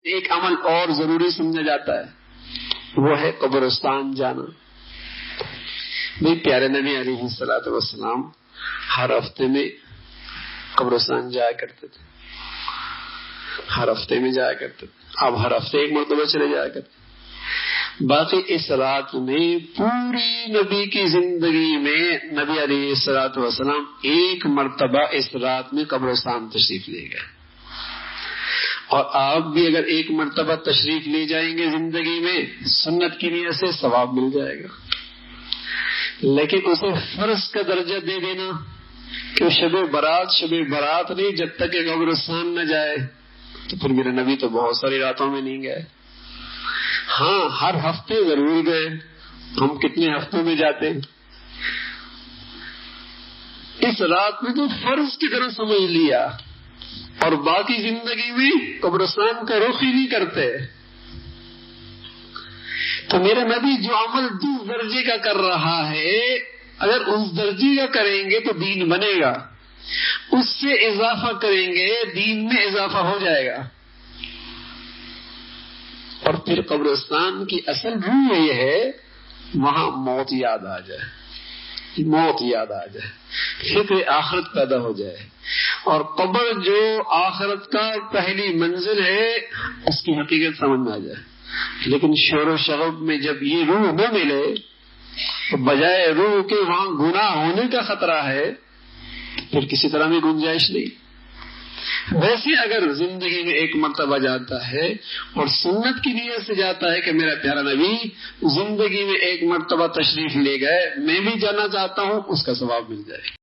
ایک عمل اور ضروری سمجھا جاتا ہے، وہ ہے قبرستان جانا. بھئی پیارے نبی علیہ الصلوۃ والسلام ہر ہفتے میں قبرستان جایا کرتے تھے، ہر ہفتے میں جایا کرتے تھے. اب ہر ہفتے ایک مرتبہ چلے جایا کرتے. باقی اس رات میں پوری نبی کی زندگی میں نبی علیہ الصلوۃ والسلام ایک مرتبہ اس رات میں قبرستان تشریف لے گئے. اور آپ بھی اگر ایک مرتبہ تشریف لے جائیں گے زندگی میں، سنت کی نیت سے ثواب مل جائے گا. لیکن اسے فرض کا درجہ دے دینا کہ شب برات نہیں جب تک کہ قبرستان نہ جائے، تو پھر میرے نبی تو بہت ساری راتوں میں نہیں گئے. ہاں ہر ہفتے ضرور گئے. ہم کتنے ہفتوں میں جاتے ہیں؟ اس رات میں تو فرض کی طرح سمجھ لیا اور باقی زندگی میں قبرستان کا رخ ہی نہیں کرتے. تو میرے نبی جو عمل جس درجے کا کر رہا ہے، اگر اس درجے کا کریں گے تو دین بنے گا، اس سے اضافہ کریں گے دین میں اضافہ ہو جائے گا. اور پھر قبرستان کی اصل روح یہ ہے وہاں موت یاد آ جائے، موت یاد آ جائے، فکر آخرت پیدا ہو جائے. اور قبر جو آخرت کا پہلی منزل ہے اس کی حقیقت سمجھ میں آ جائے. لیکن شور و شغب میں جب یہ روح نہ ملے تو بجائے روح کے وہاں گناہ ہونے کا خطرہ ہے، پھر کسی طرح میں گنجائش نہیں. ویسے اگر زندگی میں ایک مرتبہ جاتا ہے اور سنت کی نیت سے جاتا ہے کہ میرا پیارا نبی زندگی میں ایک مرتبہ تشریف لے گئے، میں بھی جانا چاہتا ہوں، اس کا ثواب مل جائے.